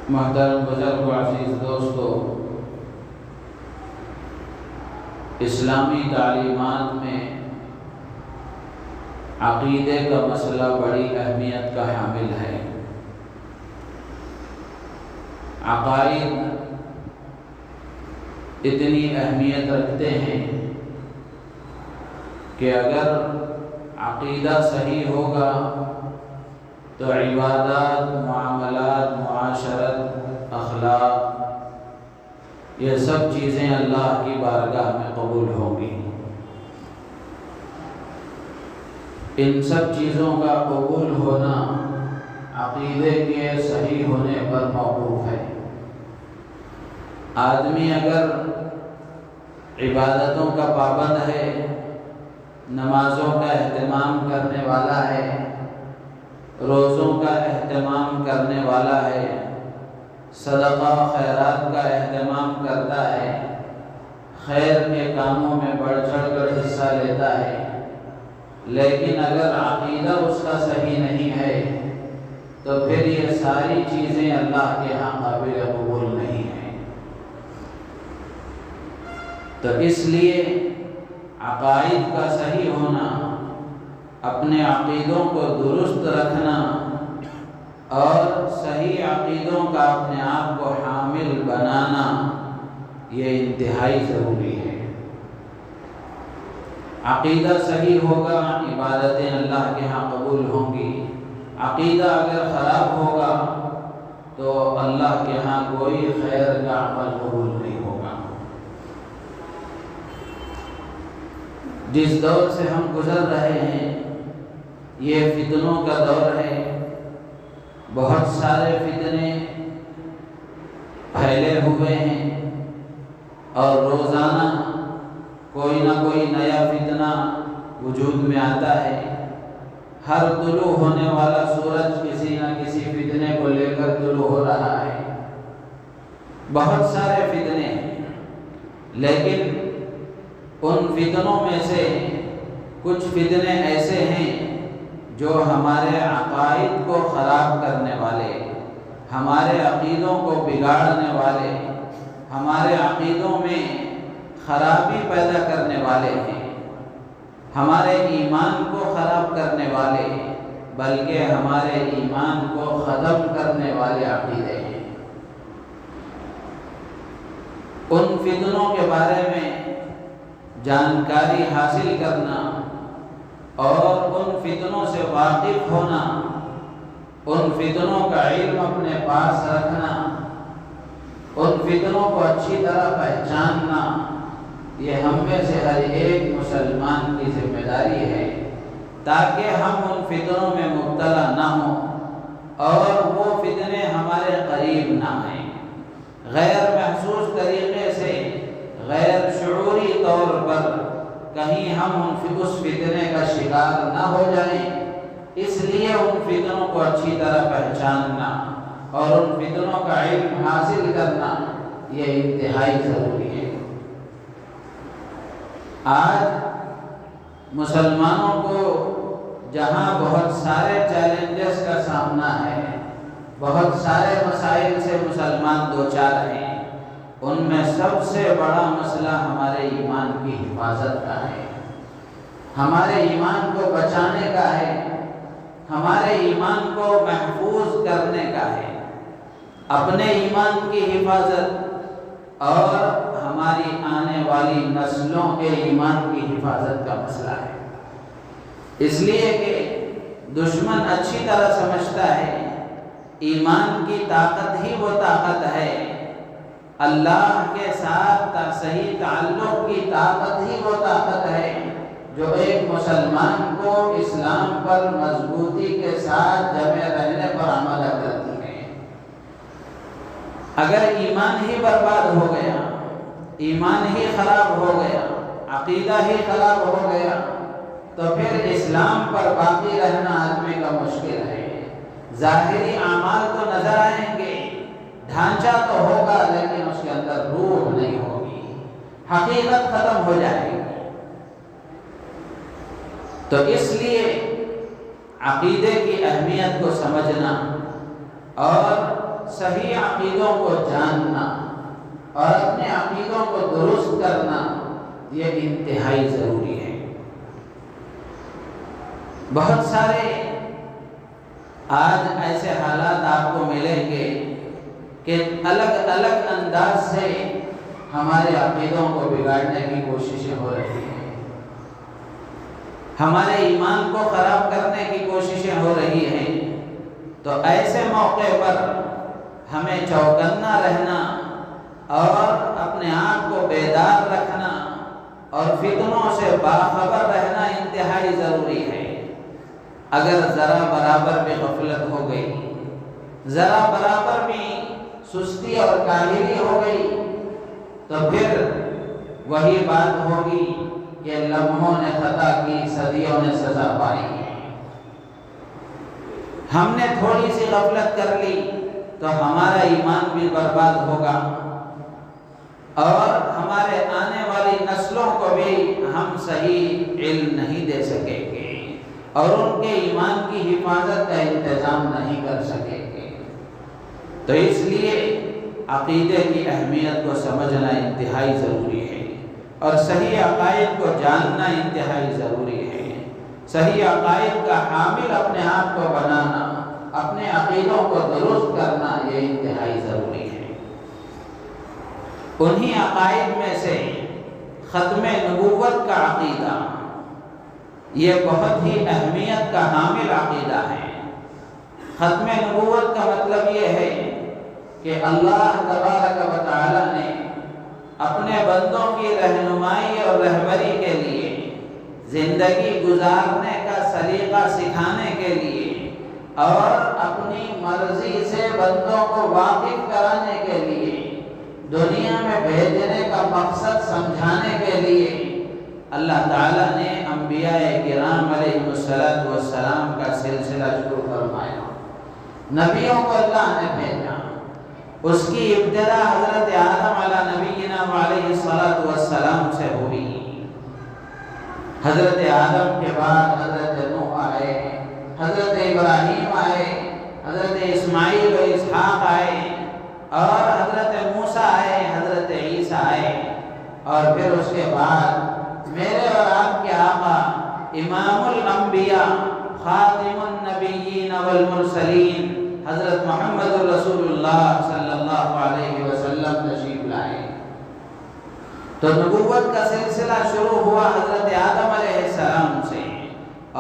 محترم بزرگ و عزیز دوستو، اسلامی تعلیمات میں عقیدے کا مسئلہ بڑی اہمیت کا حامل ہے۔ عقائد اتنی اہمیت رکھتے ہیں کہ اگر عقیدہ صحیح ہوگا تو عبادات، معاملات، معاشرت، اخلاق، یہ سب چیزیں اللہ کی بارگاہ میں قبول ہوں گی۔ ان سب چیزوں کا قبول ہونا عقیدے کے صحیح ہونے پر موقوف ہے۔ آدمی اگر عبادتوں کا پابند ہے، نمازوں کا اہتمام کرنے والا ہے، روزوں کا اہتمام کرنے والا ہے، صدقہ خیرات کا اہتمام کرتا ہے، خیر کے کاموں میں بڑھ چڑھ کر حصہ لیتا ہے، لیکن اگر عقیدہ اس کا صحیح نہیں ہے تو پھر یہ ساری چیزیں اللہ کے ہاں قابل قبول نہیں ہیں۔ تو اس لیے عقائد کا صحیح ہونا، اپنے عقیدوں کو درست رکھنا اور صحیح عقیدوں کا اپنے آپ کو حامل بنانا، یہ انتہائی ضروری ہے۔ عقیدہ صحیح ہوگا، عبادتیں اللہ کے ہاں قبول ہوں گی۔ عقیدہ اگر خراب ہوگا تو اللہ کے ہاں کوئی خیر کا عمل قبول نہیں ہوگا۔ جس دور سے ہم گزر رہے ہیں یہ فتنوں کا دور ہے۔ بہت سارے فتنے پھیلے ہوئے ہیں اور روزانہ کوئی نہ کوئی نیا فتنہ وجود میں آتا ہے۔ ہر طلوع ہونے والا سورج کسی نہ کسی فتنے کو لے کر طلوع ہو رہا ہے۔ بہت سارے فتنے ہیں، لیکن ان فتنوں میں سے کچھ فتنے ایسے ہیں جو ہمارے عقائد کو خراب کرنے والے، ہمارے عقیدوں کو بگاڑنے والے، ہمارے عقیدوں میں خرابی پیدا کرنے والے ہیں، ہمارے ایمان کو خراب کرنے والے، بلکہ ہمارے ایمان کو ختم کرنے والے عقیدے ہیں۔ ان فتنوں کے بارے میں جانکاری حاصل کرنا اور ان فتنوں سے واقف ہونا، ان فتنوں کا علم اپنے پاس رکھنا، ان فتنوں کو اچھی طرح پہچاننا، یہ ہم میں سے ہر ایک مسلمان کی ذمہ داری ہے، تاکہ ہم ان فتنوں میں مبتلا نہ ہوں اور وہ فتنے ہمارے قریب نہ آئیں۔ غیر محسوس طریقے سے، غیر شعوری طور پر کہیں ہم اس فتنے کا شکار نہ ہو جائیں، اس لیے ان فتنوں کو اچھی طرح پہچاننا اور ان فتنوں کا علم حاصل کرنا یہ انتہائی ضروری ہے۔ آج مسلمانوں کو جہاں بہت سارے چیلنجز کا سامنا ہے، بہت سارے مسائل سے مسلمان دوچار ہیں، ان میں سب سے بڑا مسئلہ ہمارے ایمان کی حفاظت کا ہے، ہمارے ایمان کو بچانے کا ہے، ہمارے ایمان کو محفوظ کرنے کا ہے، اپنے ایمان کی حفاظت اور ہماری آنے والی نسلوں کے ایمان کی حفاظت کا مسئلہ ہے۔ اس لیے کہ دشمن اچھی طرح سمجھتا ہے ایمان کی طاقت ہی وہ طاقت ہے، اللہ کے ساتھ صحیح تعلق کی طاقت ہی وہ طاقت ہے جو ایک مسلمان کو اسلام پر مضبوطی کے ساتھ جمے رہنے پر عمل کرتی ہے۔ اگر ایمان ہی برباد ہو گیا، ایمان ہی خراب ہو گیا، عقیدہ ہی خراب ہو گیا تو پھر اسلام پر باقی رہنا آدمی کا مشکل ہے۔ ظاہری اعمال تو نظر آئیں گے، ڈھانچہ تو ہوگا، لیکن اس کے اندر روح نہیں ہوگی، حقیقت ختم ہو جائے گی۔ تو اس لیے عقیدے کی اہمیت کو سمجھنا اور صحیح عقیدہ عقیدوں کو جاننا اور اپنے عقیدوں کو درست کرنا یہ انتہائی ضروری ہے۔ بہت سارے آج ایسے حالات آپ کو ملیں گے کہ الگ الگ انداز سے ہمارے عقیدوں کو بگاڑنے کی کوششیں ہو رہی ہیں، ہمارے ایمان کو خراب کرنے کی کوششیں ہو رہی ہیں۔ تو ایسے موقع پر ہمیں چوکنا رہنا اور اپنے آپ کو بیدار رکھنا اور فتنوں سے باخبر رہنا انتہائی ضروری ہے۔ اگر ذرا برابر بھی غفلت ہو گئی، ذرا برابر بھی سستی اور کاہلی ہو گئی، تو پھر وہی بات ہوگی کہ لمحوں نے خطا کی، صدیوں نے سزا پائی۔ ہم نے تھوڑی سی غفلت کر لی تو ہمارا ایمان بھی برباد ہوگا اور ہمارے آنے والی نسلوں کو بھی ہم صحیح علم نہیں دے سکیں گے اور ان کے ایمان کی حفاظت کا انتظام نہیں کر سکیں گے۔ تو اس لیے عقیدے کی اہمیت کو سمجھنا انتہائی ضروری ہے اور صحیح عقائد کو جاننا انتہائی ضروری ہے۔ صحیح عقائد کا حامل اپنے آپ کو بنانا، اپنے عقیدوں کو درست کرنا یہ انتہائی ضروری ہے۔ انہی عقائد میں سے ختم نبوت کا عقیدہ یہ بہت ہی اہمیت کا حامل عقیدہ ہے۔ ختم نبوت کا مطلب یہ ہے کہ اللہ تبارک و تعالی نے اپنے بندوں کی رہنمائی اور رہبری کے لیے، زندگی گزارنے کا سلیقہ سکھانے کے لیے اور اپنی مرضی سے بندوں کو واقف کرانے کے لیے، دنیا میں بھیجنے کا مقصد سمجھانے کے لیے اللہ تعالیٰ نے انبیاء کرام علیہ السلام کا سلسلہ شروع فرمایا۔ نبیوں کو اللہ نے بھیجا۔ اس کی ابتدا حضرت آدم علیہ نبینا علیہ السلام سے ہوئی۔ حضرت آدم کے بعد حضرت نوح آئے، حضرت ابراہیم آئے، حضرت اسماعیل و اسحاق آئے اور حضرت موسیٰ آئے، حضرت عیسیٰ آئے، اور پھر اس کے بعد میرے اور آپ کے آقا امام الانبیاء خاتم النبیین والمرسلین حضرت محمد رسول اللہ صلی اللہ علیہ وسلم تشریف لائے۔ تو نبوت کا سلسلہ شروع ہوا حضرت آدم علیہ السلام سے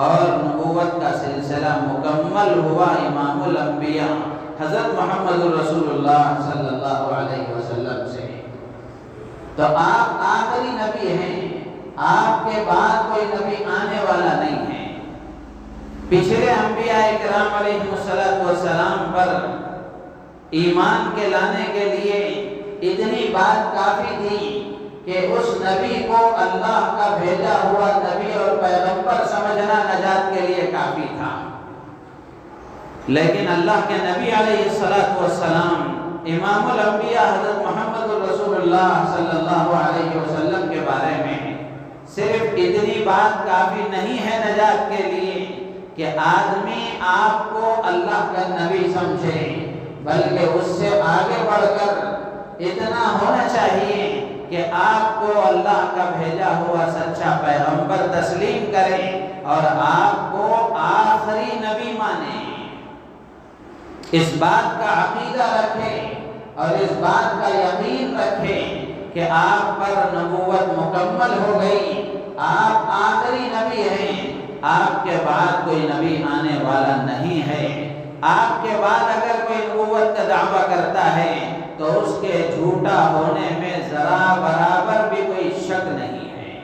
اور نبوت کا سلسلہ مکمل ہوا امام الانبیاء حضرت محمد رسول اللہ صلی اللہ علیہ وسلم سے۔ تو آپ آخری نبی ہیں، آپ کے بعد کوئی نبی آنے والا نہیں ہے۔ پچھلے انبیاء کرام علیہ السلام پر ایمان کے لانے کے لیے اتنی بات کافی تھی کہ اس نبی کو اللہ کا بھیجا ہوا نبی اور پیغمبر سمجھنا نجات کے لیے کافی تھا۔ لیکن اللہ کے نبی علیہ السلام امام الانبیاء حضرت محمد رسول اللہ صلی اللہ علیہ وسلم کے بارے میں صرف اتنی بات کافی نہیں ہے نجات کے لیے کہ آدمی آپ کو اللہ کا نبی سمجھے، بلکہ اس سے آگے بڑھ کر اتنا ہونا چاہیے کہ آپ کو اللہ کا بھیجا ہوا سچا پیغمبر تسلیم کریں اور آپ کو آخری نبی مانیں۔ اس بات کا عقیدہ رکھیں اور اس بات کا یقین رکھیں کہ آپ پر نبوت مکمل ہو گئی، آپ آخری نبی ہیں، آپ کے بعد کوئی نبی آنے والا نہیں ہے۔ آپ کے بعد اگر کوئی نبوت کا دعویٰ کرتا ہے تو اس کے جھوٹا ہونے میں ذرا برابر بھی کوئی شک نہیں ہے۔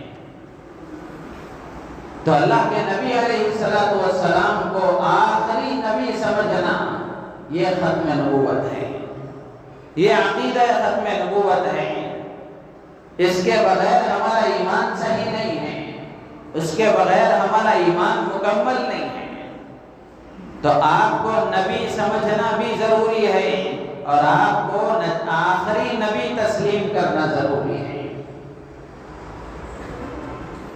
تو اللہ کے نبی علیہ السلام کو آخری نبی سمجھنا یہ ختم نبوت ہے، یہ عقیدہ ختم نبوت ہے۔ اس کے بغیر ہمارا ایمان صحیح نہیں ہے، اس کے بغیر ہمارا ایمان مکمل نہیں ہے۔ تو آپ کو نبی سمجھنا بھی ضروری ہے اور آپ کو آخری نبی تسلیم کرنا ضروری ہے۔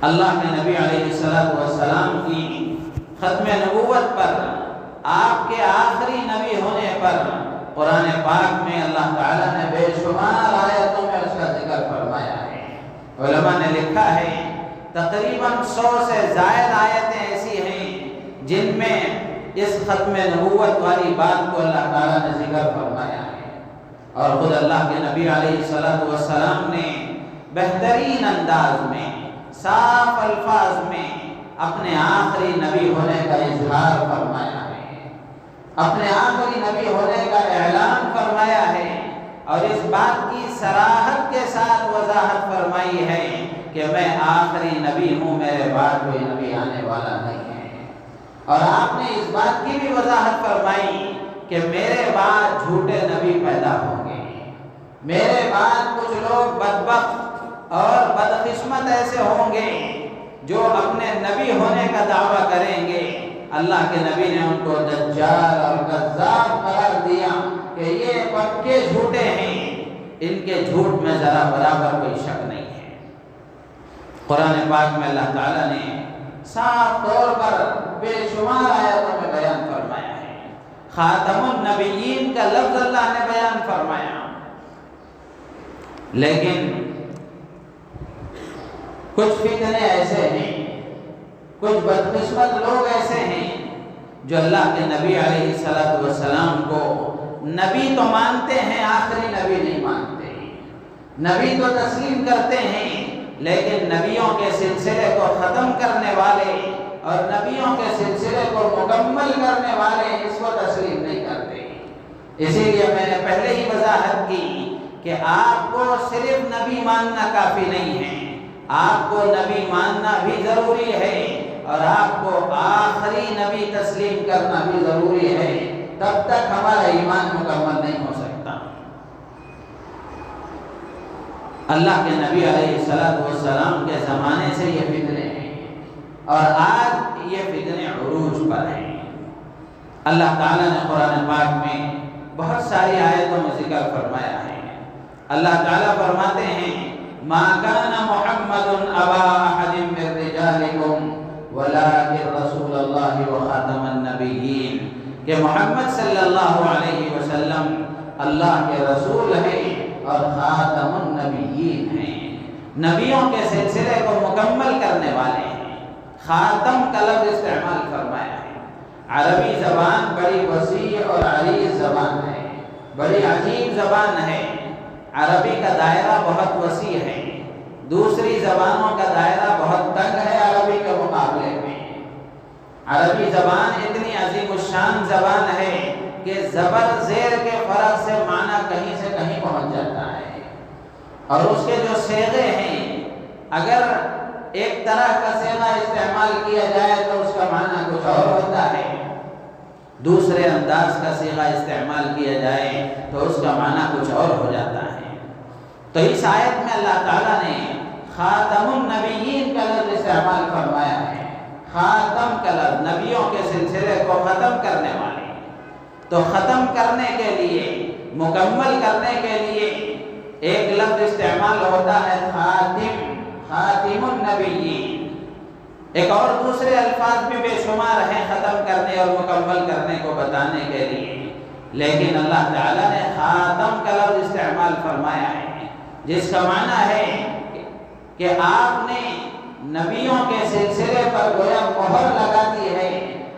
اللہ کے نبی علیہ السلام کی ختم نبوت پر، آپ کے آخری نبی ہونے پر قرآن پاک میں اللہ تعالیٰ نے بے شمار آیتوں میں اس کا ذکر فرمایا ہے۔ علماء نے لکھا ہے تقریباً 100 سے زائد آیتیں ایسی ہیں جن میں اس ختم نبوت والی بات کو اللہ تعالیٰ نے ذکر فرمایا ہے، اور خود اللہ کے نبی علیہ السلام نے بہترین انداز میں صاف الفاظ میں اپنے آخری نبی ہونے کا اظہار فرمایا ہے، اپنے آخری نبی ہونے کا اعلان فرمایا ہے، اور اس بات کی صراحت کے ساتھ وضاحت فرمائی ہے کہ میں آخری نبی ہوں، میرے بعد کوئی نبی آنے والا نہیں ہے۔ اور آپ نے اس بات کی بھی وضاحت فرمائی کہ میرے بعد جھوٹے نبی پیدا ہوں گے، میرے بعد کچھ لوگ بدبخت اور بدقسمت ایسے ہوں گے جو اپنے نبی ہونے کا دعویٰ کریں گے۔ اللہ کے نبی نے ان کو دجال اور کذاب قرار دیا کہ یہ پکے جھوٹے ہیں، ان کے جھوٹ میں ذرا برابر کوئی شک نہیں ہے۔ قرآن پاک میں اللہ تعالیٰ نے صاف طور پر بے شمار آیتوں میں بیان فرمایا ہے۔ خاتم النبیین کا لفظ اللہ نے بیان فرمایا، لیکن کچھ فتنے ایسے ہیں، کچھ بدقسمت لوگ ایسے ہیں جو اللہ کے نبی علیہ السلام کو نبی تو مانتے ہیں، آخری نبی نہیں مانتے، نبی تو تسلیم کرتے ہیں، لیکن نبیوں کے سلسلے کو ختم کرنے والے اور نبیوں کے سلسلے کو مکمل کرنے والے اس کو تسلیم نہیں کرتے۔ اسی لیے میں نے پہلے ہی وضاحت کی کہ آپ کو صرف نبی ماننا کافی نہیں ہے، آپ کو نبی ماننا بھی ضروری ہے، اور آپ کو آخری نبی تسلیم کرنا بھی ضروری ہے، تب تک ہمارا ایمان مکمل نہیں ہو سکتا۔ اللہ کے نبی علیہ السلام کے زمانے سے یہ فتنے ہیں، اور آج یہ فتنے عروج پر ہیں۔ اللہ تعالیٰ نے قرآن پاک میں بہت ساری آیتوں میں ذکر فرمایا ہے۔ اللہ تعالیٰ فرماتے ہیں ما كان محمد ابا احد من رجالكم ولكن رسول الله وخاتم النبيين، کہ محمد صلی اللہ علیہ وسلم اللہ کے رسول ہیں اور خاتم النبیین ہیں، نبیوں کے سلسلے کو مکمل کرنے والے ہیں۔ خاتم کا لفظ استعمال فرمایا ہے۔ عربی زبان بڑی وسیع اور عریض زبان ہے، بڑی عجیب زبان ہے۔ عربی کا دائرہ بہت وسیع ہے، دوسری زبانوں کا دائرہ بہت تنگ ہے عربی کے مقابلے میں۔ عربی زبان اتنی عظیم الشان زبان ہے کہ زبر زیر کے فرق سے معنی کہیں سے کہیں پہنچ جاتا ہے، اور اس کے جو صیغے ہیں، اگر ایک طرح کا صیغہ استعمال کیا جائے تو اس کا معنی کچھ اور ہوتا ہے، دوسرے انداز کا صیغہ استعمال کیا جائے تو اس کا معنی کچھ اور ہو جاتا ہے۔ تو اس آیت میں اللہ تعالیٰ نے خاتم النبیین کا لفظ استعمال فرمایا ہے۔ خاتم کا لفظ نبیوں کے سلسلے کو ختم کرنے والے، تو ختم کرنے کے لیے، مکمل کرنے کے لیے ایک لفظ استعمال ہوتا ہے خاتم، خاتم النبیین۔ ایک اور دوسرے الفاظ بھی بے شمار ہیں ختم کرنے اور مکمل کرنے کو بتانے کے لیے، لیکن اللہ تعالیٰ نے خاتم کا لفظ استعمال فرمایا ہے، جس کا معنی ہے کہ آپ نے نبیوں کے سلسلے پر گویا مہر لگا دی ہے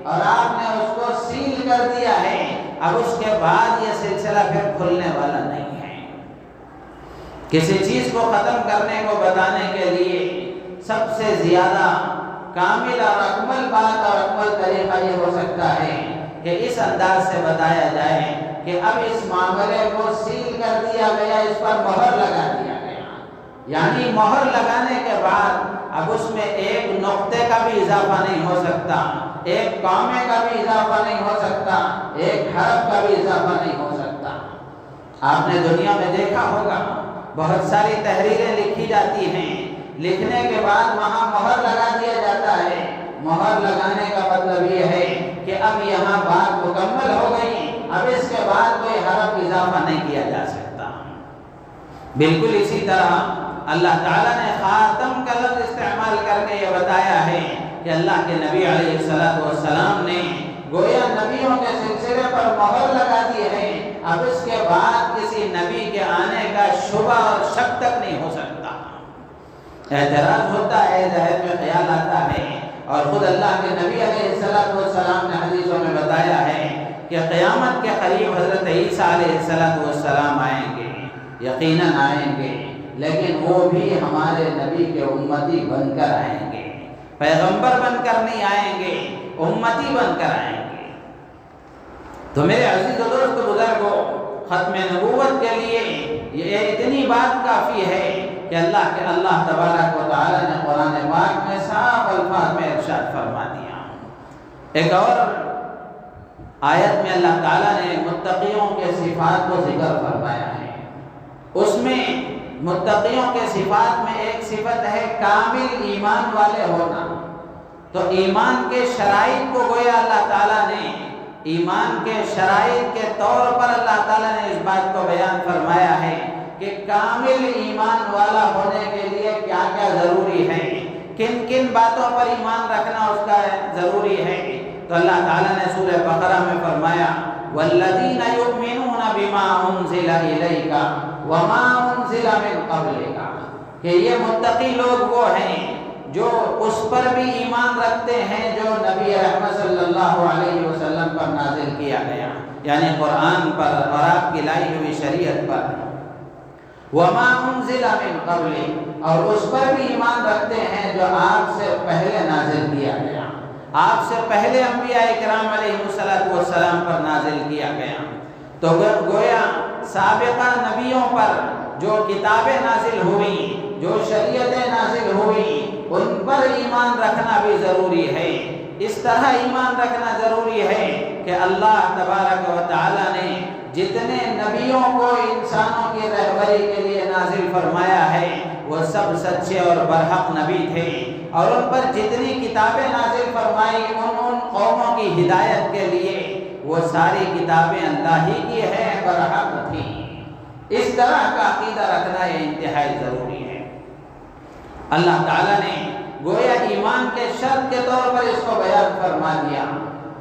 اور آپ نے اس کو سیل کر دیا ہے، اب اس کے بعد یہ سلسلہ پھر کھلنے والا نہیں ہے۔ کسی چیز کو ختم کرنے کو بتانے کے لیے سب سے زیادہ کامل اور اکمل بات اور اکمل طریقہ یہ ہو سکتا ہے کہ اس انداز سے بتایا جائے کہ اب اس معاملے کو سیل کر دیا گیا، اس پر مہر لگا دیا گیا، یعنی مہر لگانے کے بعد اب اس میں ایک نقطے کا بھی اضافہ نہیں ہو سکتا، ایک کامے کا بھی اضافہ نہیں ہو سکتا، ایک حرف کا بھی اضافہ نہیں ہو سکتا۔ آپ نے دنیا میں دیکھا ہوگا بہت ساری تحریریں لکھی جاتی ہیں، لکھنے کے بعد وہاں مہر لگا دیا جاتا ہے۔ مہر لگانے کا مطلب یہ ہے کہ اب یہاں بات مکمل ہو گئی، اب اس کے بعد کوئی حرف اضافہ نہیں کیا جا سکتا۔ بالکل اسی طرح اللہ تعالیٰ نے خاتم کا لفظ استعمال کر کے یہ بتایا ہے کہ اللہ کے نبی علیہ السلام نے گویا نبیوں کے سلسلے پر مہر لگا دی ہے، اب اس کے بعد کسی نبی کے آنے کا شبہ اور شک تک نہیں ہو سکتا۔ اعتراض ہوتا ہے، ذہن میں خیال آتا ہے، اور خود اللہ کے نبی علیہ السلام نے حدیثوں میں بتایا ہے کہ قیامت کے قریب حضرت عیسیٰ علیہ السلام آئیں گے، یقیناً آئیں گے، لیکن وہ بھی ہمارے نبی کے امتی بن کر آئیں گے، پیغمبر بن کر نہیں آئیں گے، امتی بن کر آئیں گے۔ تو میرے عزیز و دوست بزرگوں، ختم نبوت کے لیے یہ اتنی بات کافی ہے کہ اللہ تبارک و تعالی نے قرآن پاک میں صاف الفاظ میں ارشاد فرما دیا۔ ایک اور آیت میں اللہ تعالیٰ نے متقیوں کے صفات کو ذکر فرمایا ہے، اس میں متقیوں کے صفات میں ایک صفت ہے کامل ایمان والے ہونا۔ تو ایمان کے شرائط کو گویا اللہ تعالیٰ نے ایمان کے شرائط کے طور پر اللہ تعالیٰ نے اس بات کو بیان فرمایا ہے کہ کامل ایمان والا ہونے کے لیے کیا کیا ضروری ہے، کن کن باتوں پر ایمان رکھنا اس کا ضروری ہے۔ تو اللہ تعالیٰ نے سورہ بقرہ میں فرمایا وَالَّذِينَ يُؤْمِنُونَ بِمَا أُنزِلَ إِلَيْكَ وَمَا أُنزِلَ مِن قَبْلِكَ، کہ یہ متقی لوگ وہ ہیں جو اس پر بھی ایمان رکھتے ہیں جو نبی رحمت صلی اللہ علیہ وسلم پر نازل کیا گیا، یعنی قرآن پر اور آپ کی لائی ہوئی شریعت پر۔ وَمَا أُنزِلَ مِن قَبْلِكَ، اور اس پر بھی ایمان رکھتے ہیں جو آپ سے پہلے نازل کیا گیا، آپ سے پہلے انبیاء اکرام علیہ السلام پر نازل کیا گیا۔ تو گویا سابقہ نبیوں پر جو کتابیں نازل ہوئی، جو شریعتیں نازل ہوئی، ان پر ایمان رکھنا بھی ضروری ہے۔ اس طرح ایمان رکھنا ضروری ہے کہ اللہ تبارک و تعالی نے جتنے نبیوں کو انسانوں کی رہبری کے لیے نازل فرمایا ہے وہ سب سچے اور برحق نبی تھے، اور ان پر جتنی کتابیں نازل فرمائی ان قوموں کی ہدایت کے لیے وہ ساری کتابیں اللہ ہی کی ہیں، برحق تھیں۔ اس طرح کا عقیدہ رکھنا یہ انتہائی ضروری ہے۔ اللہ تعالیٰ نے گویا ایمان کے شرط کے طور پر اس کو بیان فرما دیا۔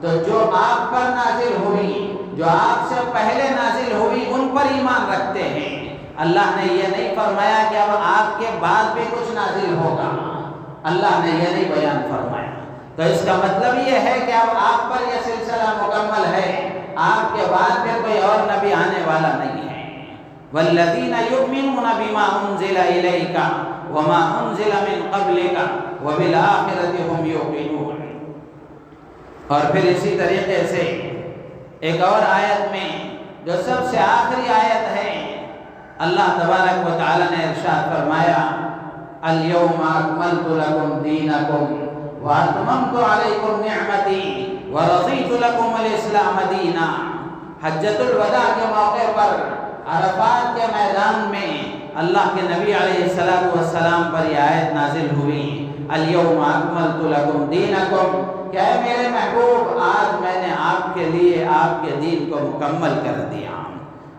تو جو آپ پر نازل ہوئی، جو آپ سے پہلے نازل ہوئی، ان پر ایمان رکھتے ہیں۔ اللہ نے یہ نہیں فرمایا کہ اب آپ کے بعد بھی کچھ نازل ہوگا، اللہ نے یہ نہیں بیان فرمایا۔ تو اس کا مطلب یہ ہے کہ اب آپ پر یہ سلسلہ مکمل ہے، آپ کے بعد بھی کوئی اور نبی آنے والا نہیں ہے۔ وَالَّذِينَ يُؤْمِنُونَ بِمَا أُنزِلَ إِلَيْكَ وَمَا أُنزِلَ مِن قَبْلِكَ وَبِالْآخِرَةِ هُمْ يُوقِنُونَ۔ اور پھر اسی طریقے سے ایک اور آیت میں جو سب سے آخری آیت ہے، اللہ تبارک و تعالی نے ارشاد فرمایا الْيَوْمَ أَكْمَلْتُ لَكُمْ دِينَكُمْ وَأَتْمَمْتُ عَلَيْكُمْ نِعْمَتِي وَرَضِيتُ لَكُمُ الْإِسْلَامَ دِينًا۔ حجۃ الوداع کے موقع پر عرفات کے میدان میں اللہ کے نبی علیہ السلام پر یہ آیت نازل ہوئی الْيَوْمَ أَكْمَلْتُ لَكُمْ دِينَكُمْ، کہ اے میرے محبوب آج میں نے آپ کے لیے آپ کے دین کو مکمل کر دیا۔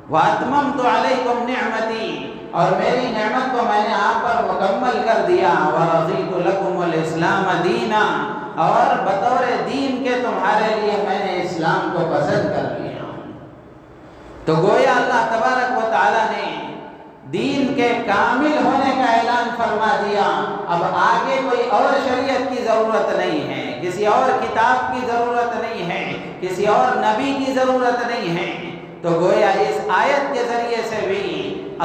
وَأَتْمَمْتُ عَلَيْكُمْ نِعْمَتِي، اور میری نعمت کو میں نے آپ پر مکمل کر دیا۔ وَرَضِيتُ لَكُمُ الْإِسْلَامَ دِينًا، اور بطور دین کے تمہارے لیے میں نے اسلام کو پسند کر لیا۔ تو گویا اللہ تبارک و تعالی نے دین کے کامل ہونے کا اعلان فرما دیا۔ اب آگے کوئی اور شریعت کی ضرورت نہیں ہے، کسی اور کتاب کی ضرورت نہیں ہے، کسی اور نبی کی ضرورت نہیں ہے۔ تو گویا اس آیت کے ذریعے سے بھی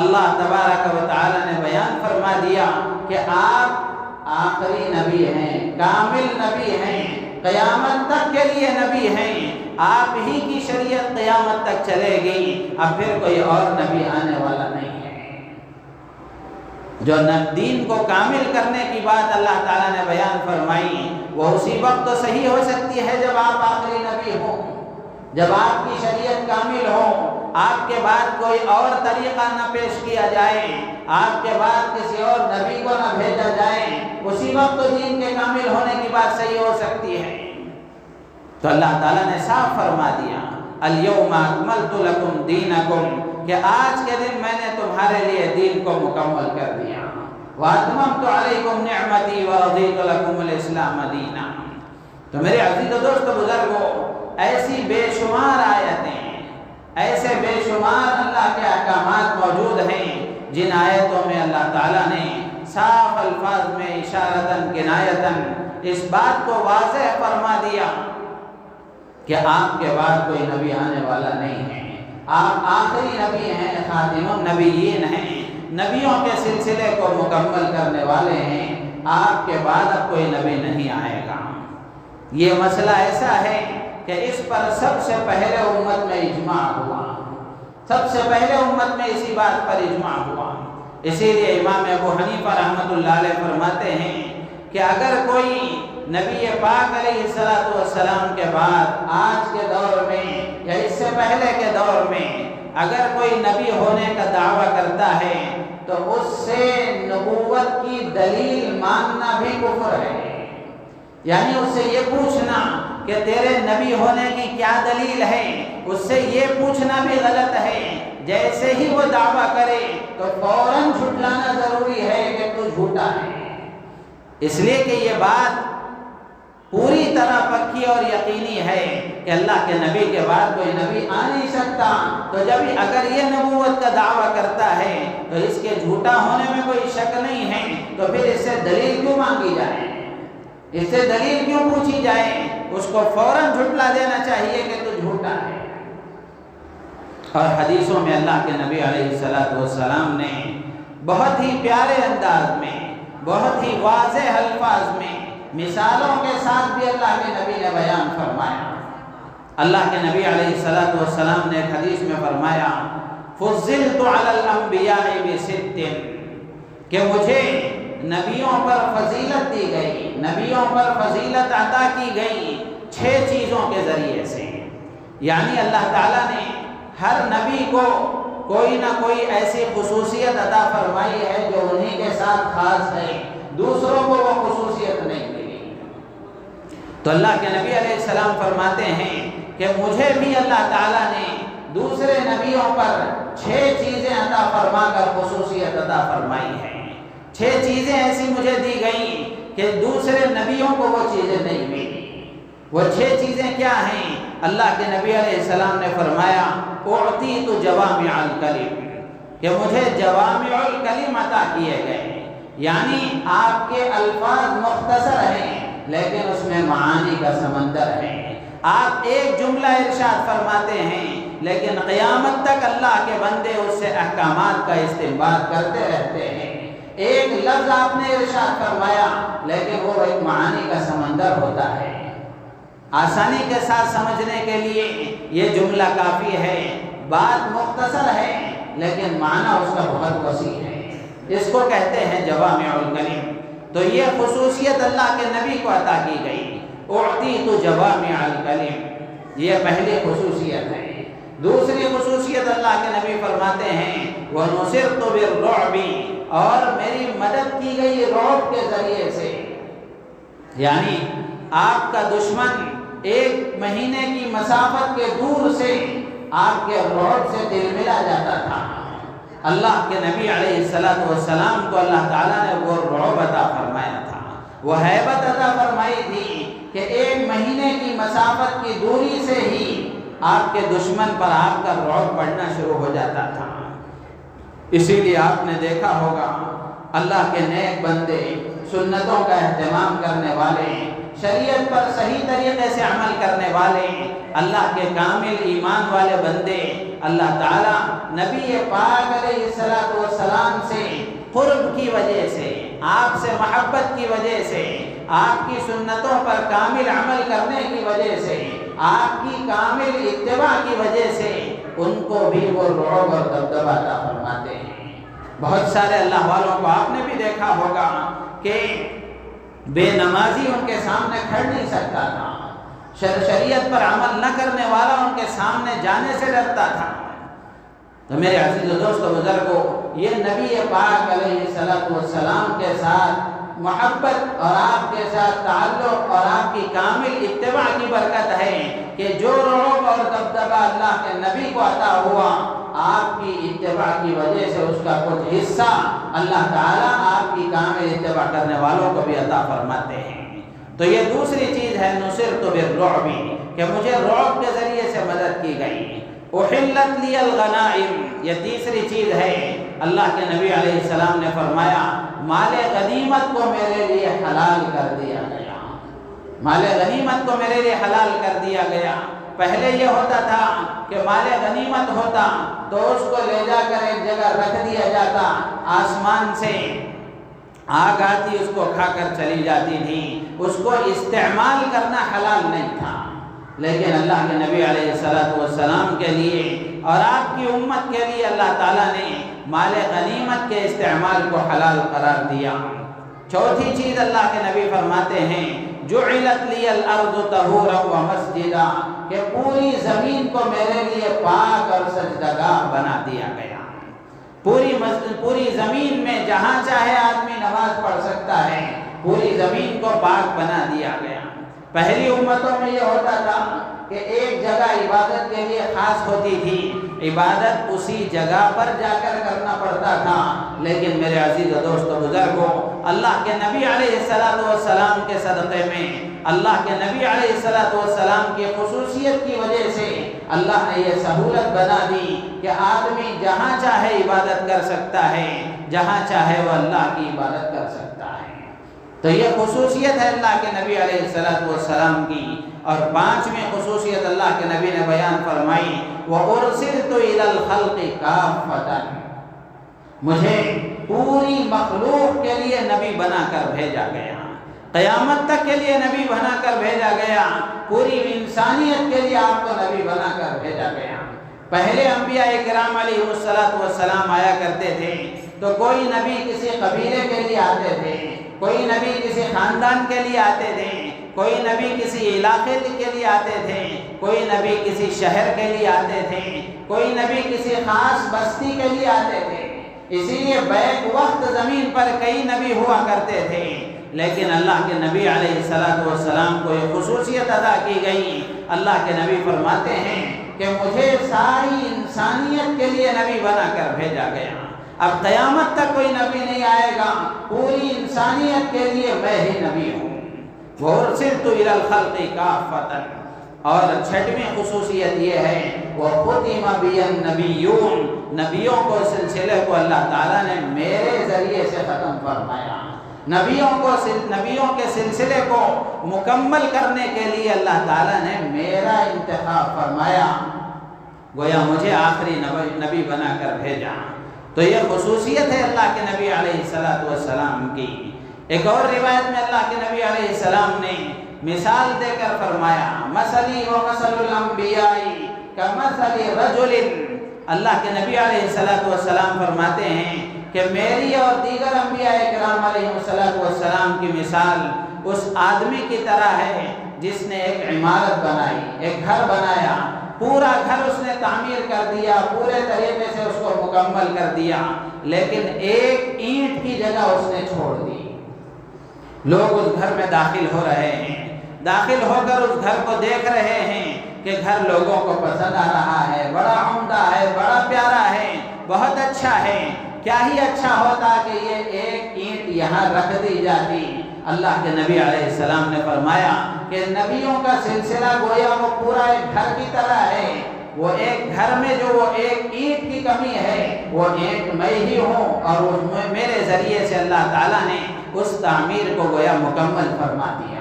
اللہ تبارک و تعالی نے بیان فرما دیا کہ آپ آخری نبی ہیں، کامل نبی ہیں، قیامت تک کے لیے نبی ہیں، آپ ہی کی شریعت قیامت تک چلے گی، اب پھر کوئی اور نبی آنے والا نہیں ہے۔ جو دین کو کامل کرنے کی بات اللہ تعالیٰ نے بیان فرمائی وہ اسی وقت تو صحیح ہو سکتی ہے جب آپ آخری نبی ہو، جب آپ کی شریعت کامل ہو، آپ کے بعد کوئی اور طریقہ نہ پیش کیا جائے، آپ کے بعد کسی اور نبی کو نہ بھیجا جائے، اسی وقت تو دین کے کامل ہونے کی بات صحیح ہو سکتی ہے۔ تو اللہ تعالیٰ نے صاف فرما دیا الْيَوْمَ أَكْمَلْتُ لَكُمْ دِينَكُمْ، کہ آج کے دن میں نے تمہارے لیے دین کو مکمل کر دیا۔ وَأَتْمَمْتُ عَلَيْكُمْ نِعْمَتِي وَرَضِيتُ لَكُمُ الْإِسْلَامَ دِينًا۔ تو میرے عزیز و دوست بزرگوں، ایسی بے شمار آیتیں ایسے بے شمار اللہ کے احکامات موجود ہیں جن آیتوں میں اللہ تعالیٰ نے صاف الفاظ میں اشارتاً کنایتاً اس بات کو واضح فرما دیا کہ آپ کے بعد کوئی نبی آنے والا نہیں ہے، آپ آخری نبی ہیں، خاتم النبیین ہیں، نبیوں کے سلسلے کو مکمل کرنے والے ہیں، آپ کے بعد اب کوئی نبی نہیں آئے گا۔ یہ مسئلہ ایسا ہے کہ اس پر سب سے پہلے امت میں اجماع ہوا، سب سے پہلے امت میں اسی بات پر اجماع ہوا۔ اسی لیے امام ابو حنیفہ رحمۃ اللہ علیہ فرماتے ہیں کہ اگر کوئی نبی پاک علیہ السلام کے بعد آج کے دور میں یا اس سے پہلے کے دور میں اگر کوئی نبی ہونے کا دعویٰ کرتا ہے تو اس سے نبوت کی دلیل ماننا بھی کفر ہے، یعنی اس سے یہ پوچھنا کہ تیرے نبی ہونے کی کیا دلیل ہے، اس سے یہ پوچھنا بھی غلط ہے۔ جیسے ہی وہ دعویٰ کرے تو فوراً جھٹلانا ضروری ہے کہ تو جھوٹا ہے، اس لیے کہ یہ بات پوری طرح پکی اور یقینی ہے کہ اللہ کے نبی کے بعد کوئی نبی آ نہیں سکتا۔ تو جب اگر یہ نبوت کا دعویٰ کرتا ہے تو اس کے جھوٹا ہونے میں کوئی شک نہیں ہے، تو پھر اس سے دلیل کیوں مانگی جائے، اس سے دلیل کیوں پوچھی جائے؟ اس کو فوراً جھٹلا دینا چاہیے کہ تو جھوٹا ہے۔ اور حدیثوں میں اللہ کے نبی علیہ السلام نے بہت ہی پیارے انداز میں، بہت ہی واضح الفاظ میں، مثالوں کے ساتھ بھی اللہ کے نبی نے بیان فرمایا۔ اللہ کے نبی علیہ السلام نے ایک حدیث میں فرمایا فضلت علی الانبیاء بست، کہ مجھے نبیوں پر فضیلت دی گئی، نبیوں پر فضیلت عطا کی گئی 6 چیزوں کے ذریعے سے۔ یعنی اللہ تعالیٰ نے ہر نبی کو کوئی نہ کوئی ایسی خصوصیت عطا فرمائی ہے جو انہی کے ساتھ خاص ہے، دوسروں کو وہ خصوصیت نہیں ملی۔ تو اللہ کے نبی علیہ السلام فرماتے ہیں کہ مجھے بھی اللہ تعالیٰ نے دوسرے نبیوں پر 6 چیزیں عطا فرما کر خصوصیت عطا فرمائی ہے۔ 6 چیزیں ایسی مجھے دی گئیں کہ دوسرے نبیوں کو وہ چیزیں نہیں ملی۔ وہ 6 چیزیں کیا ہیں؟ اللہ کے نبی علیہ السلام نے فرمایا اعطیت جوامع الکلم، کہ مجھے جوامع الکلم عطا کیے گئے، یعنی آپ کے الفاظ مختصر ہیں لیکن اس میں معانی کا سمندر ہے۔ آپ ایک جملہ ارشاد فرماتے ہیں لیکن قیامت تک اللہ کے بندے اس سے احکامات کا استنباط کرتے رہتے ہیں۔ ایک لفظ آپ نے ارشاد فرمایا لیکن وہ ایک معانی کا سمندر ہوتا ہے۔ آسانی کے ساتھ سمجھنے کے لیے یہ جملہ کافی ہے، بات مختصر ہے لیکن معنی اس کا بہت وسیع ہے، اس کو کہتے ہیں جوامع الکلم۔ تو یہ خصوصیت اللہ کے نبی کو عطا کی گئی، اعطیت جوامع الکلم، یہ پہلی خصوصیت ہے۔ دوسری خصوصیت اللہ کے نبی فرماتے ہیں وَنُصِرْتُ بِالرُّعْبِ، اور میری مدد کی گئی رعب کے ذریعے سے، یعنی آپ کا دشمن 1 مہینے کی مسافت کے دور سے آپ کے رعب سے دل ملا جاتا تھا۔ اللہ کے نبی علیہ السلام کو اللہ تعالیٰ نے وہ رعب عطا فرمایا تھا، وہ ہیبت عطا فرمائی تھی کہ 1 مہینے کی مسافت کی دوری سے ہی آپ کے دشمن پر آپ کا رعب پڑنا شروع ہو جاتا تھا۔ اسی لیے آپ نے دیکھا ہوگا اللہ کے نیک بندے، سنتوں کا اہتمام کرنے والے، شریعت پر صحیح طریقے سے عمل کرنے والے، اللہ کے کامل ایمان والے بندے، اللہ تعالیٰ نبی پاک علیہ السلام سے قرب کی وجہ سے، آپ سے محبت کی وجہ سے، آپ کی سنتوں پر کامل عمل کرنے کی وجہ سے، آپ کی کامل اتباع کی وجہ سے ان کو بھی وہ رعب اور دبدبہ عطا فرماتے ہیں۔ بہت سارے اللہ والوں کو آپ نے بھی دیکھا ہوگا کہ بے نمازی ان کے سامنے کھڑ نہیں سکتا تھا، شریعت پر عمل نہ کرنے والا ان کے سامنے جانے سے ڈرتا تھا۔ تو میرے عزیز و دوست و بزرگوں، یہ نبی پاک علیہ السلام کے ساتھ محبت اور آپ کے ساتھ تعلق اور آپ کی کامل اتباع کی برکت ہے کہ جو رعب اور دبدبہ اللہ کے نبی کو عطا ہوا، آپ کی اتباع کی وجہ سے اس کا کچھ حصہ اللہ تعالیٰ آپ کی کامل اتباع کرنے والوں کو بھی عطا فرماتے ہیں۔ تو یہ دوسری چیز ہے نصرت بالرعب، کہ مجھے رعب کے ذریعے سے مدد کی گئی۔ احلت لی الغنائم، یہ تیسری چیز ہے، اللہ کے نبی علیہ السلام نے فرمایا مال غنیمت کو میرے لیے حلال کر دیا گیا، مال غنیمت کو میرے لیے حلال کر دیا گیا۔ پہلے یہ ہوتا تھا کہ مال غنیمت ہوتا تو اس کو لے جا کر ایک جگہ رکھ دیا جاتا، آسمان سے آگ آتی اس کو کھا کر چلی جاتی تھی، اس کو استعمال کرنا حلال نہیں تھا۔ لیکن اللہ کے نبی علیہ السلام کے لیے اور آپ کی امت کے لیے اللہ تعالیٰ نے مال غنیمت کے استعمال کو حلال قرار دیا۔ چوتھی چیز اللہ کے نبی فرماتے ہیں جعلت لی الارض طہورا ومسجدا، کہ پوری زمین کو میرے لیے پاک اور سجدگاہ بنا دیا گیا۔ پوری زمین میں جہاں چاہے آدمی نماز پڑھ سکتا ہے، پوری زمین کو پاک بنا دیا گیا۔ پہلی امتوں میں یہ ہوتا تھا کہ ایک جگہ عبادت کے لیے خاص ہوتی تھی، عبادت اسی جگہ پر جا کر کرنا پڑتا تھا۔ لیکن میرے عزیز و دوست و بزرگوں، اللہ کے نبی علیہ السلام کے صدقے میں، اللہ کے نبی علیہ السلام کی خصوصیت کی وجہ سے اللہ نے یہ سہولت بنا دی کہ آدمی جہاں چاہے عبادت کر سکتا ہے، جہاں چاہے وہ اللہ کی عبادت کر سکتا ہے۔ تو یہ خصوصیت ہے اللہ کے نبی علیہ السلام کی۔ اور پانچویں خصوصیت اللہ کے نبی نے بیان فرمائی وَأُرْسِلْتُ إِلَى الْخَلْقِ كَافَّةً، مجھے پوری مخلوق کے لیے نبی بنا کر بھیجا گیا، قیامت تک کے لیے نبی بنا کر بھیجا گیا، پوری انسانیت کے لیے آپ کو نبی بنا کر بھیجا گیا۔ پہلے انبیاء کرام علیہ السلام آیا کرتے تھے تو کوئی نبی کسی قبیلے کے لیے آتے تھے، کوئی نبی کسی خاندان کے لیے آتے تھے، کوئی نبی کسی علاقے کے لیے آتے تھے، کوئی نبی کسی شہر کے لیے آتے تھے، کوئی نبی کسی خاص بستی کے لیے آتے تھے۔ اسی لیے بیک وقت زمین پر کئی نبی ہوا کرتے تھے، لیکن اللہ کے نبی علیہ السلام کو یہ خصوصیت عطا کی گئی۔ اللہ کے نبی فرماتے ہیں کہ مجھے ساری انسانیت کے لیے نبی بنا کر بھیجا گیا، اب قیامت تک کوئی نبی نہیں آئے گا، پوری انسانیت کے لیے میں ہی نبی ہوں۔ وَأُرْسِلْتُ إِلَى الْخَلْقِ كَافَّةً، اور چھٹویں خصوصیت یہ ہے وَخُتِمَ بِيَ النَّبِيُّونَ، نبیوں کو سلسلے کو اللہ تعالیٰ نے میرے ذریعے سے ختم فرمایا۔ نبیوں کے سلسلے کو مکمل کرنے کے لیے اللہ تعالیٰ نے میرا انتخاب فرمایا، گویا مجھے آخری نبی بنا کر بھیجا۔ تو یہ خصوصیت ہے اللہ کے نبی علیہ السلام کی۔ ایک اور روایت میں اللہ کے نبی علیہ السلام نے مثال دے کر فرمایا مثلی و مثل الانبیاء کمثل رجل، اللہ کے نبی علیہ السلام فرماتے ہیں کہ میری اور دیگر انبیاء کرام علیہ السلام کی مثال اس آدمی کی طرح ہے جس نے ایک عمارت بنائی، ایک گھر بنایا، پورا گھر اس نے تعمیر کر دیا، پورے طریقے سے اس کو مکمل کر دیا، لیکن ایک اینٹ کی جگہ اس نے چھوڑ دی۔ لوگ اس گھر میں داخل ہو رہے ہیں، داخل ہو کر اس گھر کو دیکھ رہے ہیں کہ گھر لوگوں کو پسند آ رہا ہے، بڑا عمدہ ہے، بڑا پیارا ہے، بہت اچھا ہے۔ کیا ہی اچھا ہوتا کہ یہ ایک اینٹ یہاں رکھ دی جاتی۔ اللہ کے نبی علیہ السلام نے فرمایا کہ نبیوں کا سلسلہ گویا وہ پورا ایک گھر کی طرح ہے، وہ ایک گھر میں جو وہ ایک اینٹ کی کمی ہے وہ اینٹ میں ہی ہوں، اور میرے ذریعے سے اللہ تعالیٰ نے اس تعمیر کو گویا مکمل فرما دیا۔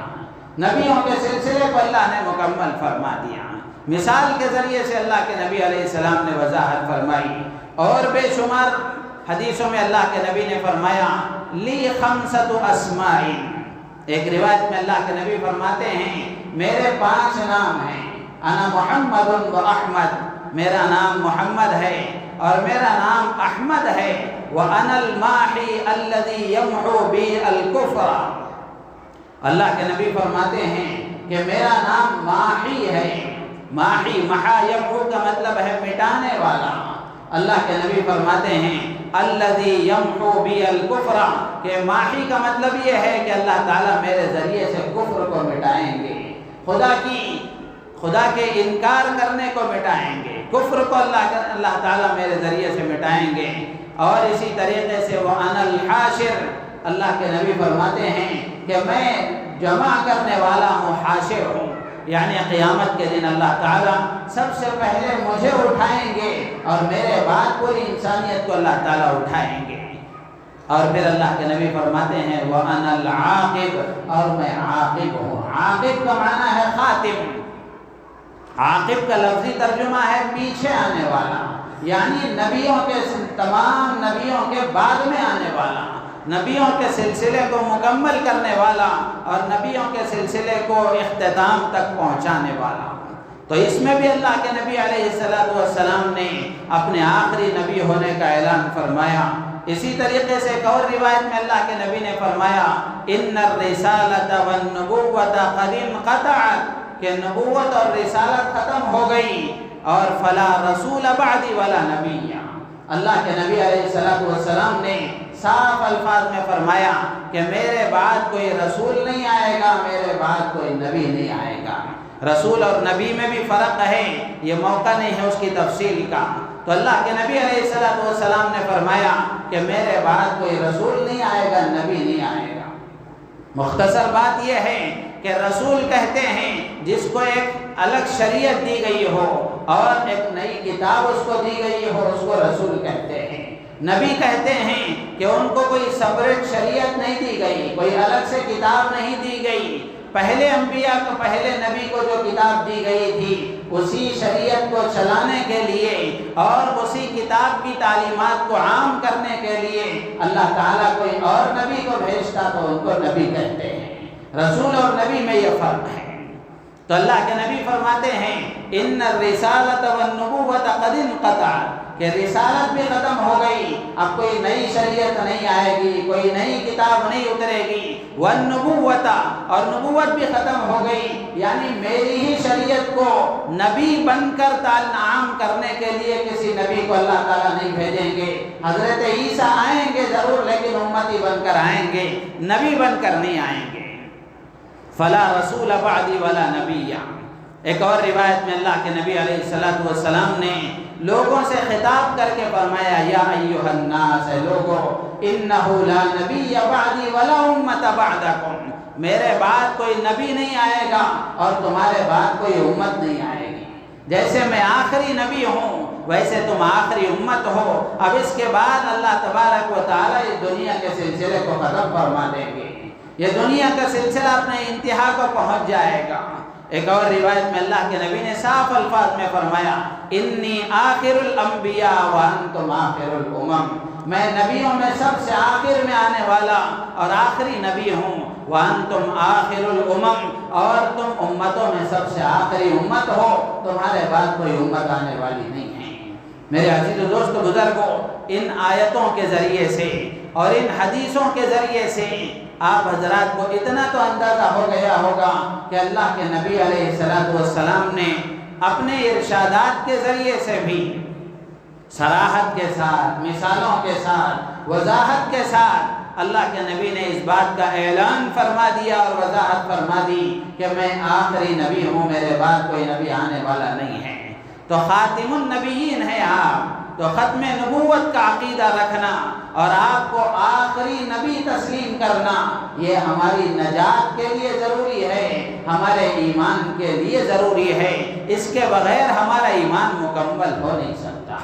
نبیوں کے سلسلے کو اللہ نے مکمل فرما دیا۔ مثال کے ذریعے سے اللہ کے نبی علیہ السلام نے وضاحت فرمائی، اور بے شمار حدیثوں میں اللہ کے نبی نے فرمایا لی خمسۃ اسماء، ایک روایت میں اللہ کے نبی فرماتے ہیں میرے 5 نام ہیں، انا محمد و احمد، میرا نام محمد ہے اور میرا نام احمد ہے، وَأَنَا الْمَاحِي الَّذِي يَمْحُو بِي الْكُفْرَ، اللہ کے نبی فرماتے ہیں کہ میرا نام ماحی ہے۔ ماحی محا یمحو کا مطلب ہے مٹانے والا۔ اللہ کے نبی فرماتے ہیں الذی یمحو بی الکفر، کہ ماحی کا مطلب یہ ہے کہ اللہ تعالیٰ میرے ذریعے سے کفر کو مٹائیں گے، خدا کے انکار کرنے کو مٹائیں گے، کفر کو اللہ تعالیٰ میرے ذریعے سے مٹائیں گے۔ اور اسی طریقے سے وَأَنَا الْحَاشِرُ، اللہ کے نبی فرماتے ہیں کہ میں جمع کرنے والا ہوں، حاشر ہوں۔ یعنی قیامت کے دن اللہ تعالیٰ سب سے پہلے مجھے اٹھائیں گے اور میرے بعد پوری انسانیت کو اللہ تعالیٰ اٹھائیں گے۔ اور پھر اللہ کے نبی فرماتے ہیں وَأَنَا الْعَاقِبُ، اور میں عاقب ہوں۔ عاقب کا معنی ہے خاتم۔ عاقب کا لفظی ترجمہ ہے پیچھے آنے والا، یعنی نبیوں کے تمام نبیوں کے بعد میں آنے والا، نبیوں کے سلسلے کو مکمل کرنے والا اور نبیوں کے سلسلے کو اختتام تک پہنچانے والا۔ تو اس میں بھی اللہ کے نبی علیہ السلام نے اپنے آخری نبی ہونے کا اعلان فرمایا۔ اسی طریقے سے ایک اور روایت میں اللہ کے نبی نے فرمایا ان الرسالۃ والنبوۃ قد انقطعت، کہ نبوت اور رسالت ختم ہو گئی اور فلا رسول بعدی ولا نبی۔ اللہ کے نبی علیہ السلام نے صاف الفاظ میں فرمایا کہ میرے بعد کوئی رسول نہیں آئے گا، میرے بعد کوئی نبی نہیں آئے گا۔ رسول اور نبی میں بھی فرق ہے، یہ موقع نہیں ہے اس کی تفصیل کا۔ تو اللہ کے نبی علیہ السلام نے فرمایا کہ میرے بعد کوئی رسول نہیں آئے گا، نبی نہیں آئے گا۔ مختصر بات یہ ہے کہ رسول کہتے ہیں جس کو ایک الگ شریعت دی گئی ہو اور ایک نئی کتاب اس کو دی گئی ہو، اس کو رسول کہتے ہیں۔ نبی کہتے ہیں کہ ان کو کوئی سپریٹ شریعت نہیں دی گئی، کوئی الگ سے کتاب نہیں دی گئی۔ پہلے انبیاء کو، پہلے نبی کو جو کتاب دی گئی تھی اسی شریعت کو چلانے کے لیے اور اسی کتاب کی تعلیمات کو عام کرنے کے لیے اللہ تعالیٰ کوئی اور نبی کو بھیجتا تو ان کو نبی کہتے ہیں۔ رسول اور نبی میں یہ فرق ہے۔ تو اللہ کے نبی فرماتے ہیں ان الرسالۃ والنبوۃ قد انقطعت، کہ رسالت بھی ختم ہو گئی، اب کوئی نئی شریعت نہیں آئے گی، کوئی نئی کتاب نہیں اترے گی۔ والنبوۃ، اور نبوت بھی ختم ہو گئی، یعنی میری ہی شریعت کو نبی بن کر عام کرنے کے لیے کسی نبی کو اللہ تعالیٰ نہیں بھیجیں گے۔ حضرت عیسیٰ آئیں گے ضرور، لیکن امتی بن کر آئیں گے، نبی بن کر نہیں آئیں گے۔ فلا رسول بعدی ولا نبی۔ ایک اور روایت میں اللہ کے نبی علیہ السلام نے لوگوں سے خطاب کر کے فرمایا یا ایھا الناس، اے لوگو انہ لا نبی بعدی ولا امت بعدکم، میرے بعد کوئی نبی نہیں آئے گا اور تمہارے بعد کوئی امت نہیں آئے گی۔ جیسے میں آخری نبی ہوں ویسے تم آخری امت ہو۔ اب اس کے بعد اللہ تبارک و تعالیٰ اس دنیا کے سلسلے کو ختم فرما دیں گے، یہ دنیا کا سلسلہ اپنے انتہا کو پہنچ جائے گا۔ ایک اور روایت میں اللہ کے نبی نے صاف الفاظ میں فرمایا انی آخر الانبیاء وانتم آخر الامم، میں نبیوں میں سب سے آخر میں آنے والا اور آخری نبی ہوں۔ وانتم آخر الامم، اور تم امتوں میں سب سے آخری امت ہو، تمہارے بعد کوئی امت آنے والی نہیں ہے۔ میرے عزیز و دوست بزرگوں، ان آیتوں کے ذریعے سے اور ان حدیثوں کے ذریعے سے آپ حضرات کو اتنا تو اندازہ ہو گیا ہوگا کہ اللہ کے نبی علیہ السلام نے اپنے ارشادات کے ذریعے سے بھی صراحت کے ساتھ، مثالوں کے ساتھ، وضاحت کے ساتھ اللہ کے نبی نے اس بات کا اعلان فرما دیا اور وضاحت فرما دی کہ میں آخری نبی ہوں، میرے بعد کوئی نبی آنے والا نہیں ہے۔ تو خاتم النبیین ہے آپ، تو ختم نبوت کا عقیدہ رکھنا اور آپ کو آخری نبی تسلیم کرنا یہ ہماری نجات کے لیے ضروری ہے، ہمارے ایمان کے لیے ضروری ہے۔ اس کے بغیر ہمارا ایمان مکمل ہو نہیں سکتا۔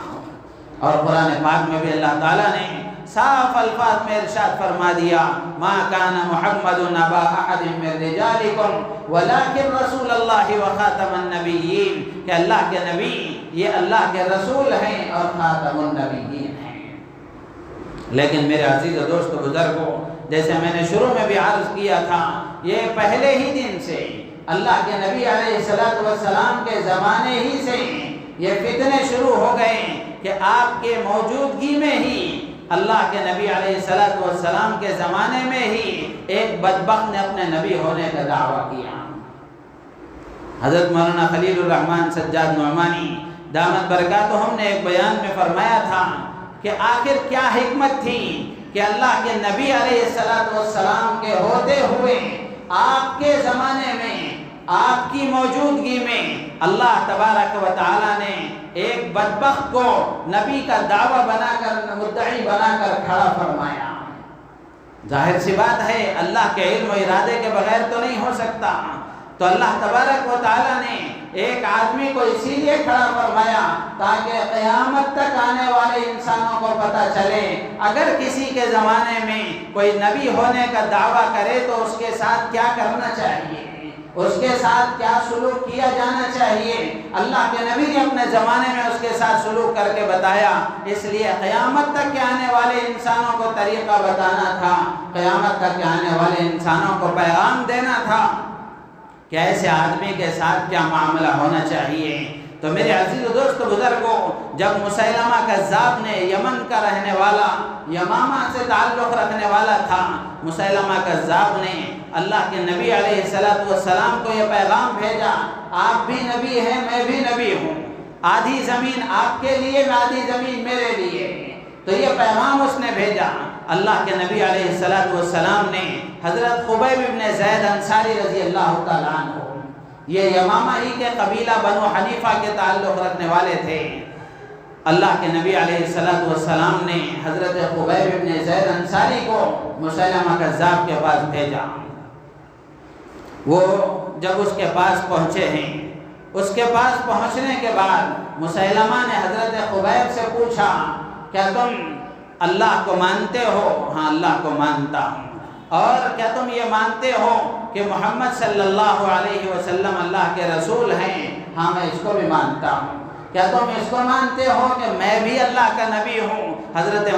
اور قرآن پاک میں بھی اللہ تعالیٰ نے صاف الفاظ میں ارشاد فرما دیا ما کان محمد ابا احد من رجالکم ولکن رسول اللہ وخاتم النبیین، کہ اللہ کے نبی یہ اللہ کے رسول ہیں اور خاتم النبیین ہیں۔ لیکن میرے عزیز و دوست بزرگوں، جیسے میں نے شروع میں بھی عرض کیا تھا، یہ پہلے ہی دن سے اللہ کے نبی علیہ السلام کے زمانے ہی سے یہ فتنے شروع ہو گئے کہ آپ کے موجودگی میں ہی اللہ کے نبی علیہ السلام کے زمانے میں ہی ایک بدبخت نے اپنے نبی ہونے کا دعویٰ کیا۔ حضرت مولانا خلیل الرحمن سجاد نعمانی دامت برکاتہم نے ایک بیان میں فرمایا تھا کہ آخر کیا حکمت تھی کہ اللہ کے نبی علیہ السلام کے ہوتے ہوئے آپ کے زمانے میں، آپ کی موجودگی میں اللہ تبارک و تعالیٰ نے ایک بدبخت کو نبی کا دعویٰ بنا کر، مدعی بنا کر کھڑا فرمایا۔ ظاہر سی بات ہے اللہ کے علم و ارادے کے بغیر تو نہیں ہو سکتا۔ تو اللہ تبارک و تعالیٰ نے ایک آدمی کو اسی لیے کھڑا فرمایا تاکہ قیامت تک آنے والے انسانوں کو پتہ چلے اگر کسی کے زمانے میں کوئی نبی ہونے کا دعویٰ کرے تو اس کے ساتھ کیا کرنا چاہیے، اس کے ساتھ کیا سلوک کیا جانا چاہیے۔ اللہ کے نبی نے اپنے زمانے میں اس کے ساتھ سلوک کر کے بتایا، اس لیے قیامت تک کے آنے والے انسانوں کو طریقہ بتانا تھا، قیامت تک کے آنے والے انسانوں کو پیغام دینا تھا کہ ایسے آدمی کے ساتھ کیا معاملہ ہونا چاہیے۔ تو میرے عزیز و دوست بزرگوں، جب مسیلمہ کذاب نے، یمن کا رہنے والا، یمامہ سے تعلق رکھنے والا تھا، مسیلمہ کذاب نے اللہ کے نبی علیہ السلام کو یہ پیغام بھیجا، آپ بھی نبی ہیں، میں بھی نبی ہوں، آدھی زمین آپ کے لیے، آدھی زمین میرے لیے۔ تو یہ پیغام اس نے بھیجا۔ اللہ کے نبی علیہ السلام نے حضرت خبیب بن زید انصاری رضی اللہ تعالیٰ عنہ، یہ یمامہ ہی کے قبیلہ بنو حنیفہ کے تعلق رکھنے والے تھے، اللہ کے نبی علیہ السلام نے حضرت خبیب بن زید انصاری کو مسیلمہ کذاب کے پاس بھیجا۔ وہ جب اس کے پاس پہنچے ہیں، اس کے پاس پہنچنے کے بعد مسیلمہ نے حضرت خبیب سے پوچھا، کیا تم اللہ کو مانتے ہو؟ ہاں اللہ کو مانتا ہوں۔ اور کیا تم یہ مانتے ہو کہ محمد صلی اللہ علیہ وسلم اللہ کے رسول ہیں؟ ہاں میں اس کو بھی مانتا ہوں۔ کیا تم اس کو مانتے ہو کہ میں بھی اللہ کا نبی ہوں؟ حضرت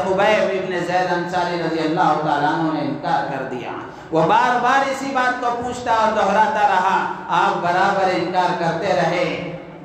خبیب ابن زید انصاری رضی اللہ تعالیٰ عنہ نے انکار کر دیا۔ وہ بار بار اسی بات کو پوچھتا اور دہراتا رہا، آپ برابر انکار کرتے رہے۔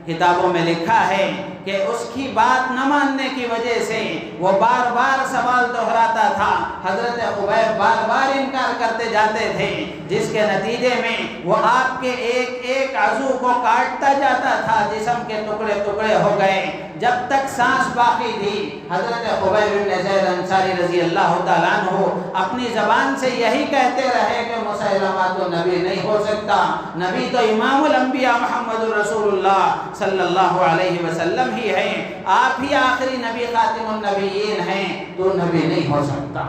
کتابوں میں لکھا ہے کہ اس کی بات نہ ماننے کی وجہ سے وہ بار بار سوال دہراتا تھا، حضرت خبیب بار بار انکار کرتے جاتے تھے، جس کے نتیجے میں وہ آپ کے ایک ایک عضو کو کاٹتا جاتا تھا، جسم کے ٹکڑے ٹکڑے ہو گئے۔ جب تک سانس باقی تھی حضرت خبیب بن زید انصاری رضی اللہ تعالیٰ عنہ اپنی زبان سے یہی کہتے رہے کہ مسیلمہ تو نبی نہیں ہو سکتا، نبی تو امام الانبیاء محمد رسول اللہ صلی اللہ علیہ وسلم ہی ہیں، آپ ہی آخری نبی خاتم النبیین ہیں، تو نبی نہیں ہو سکتا۔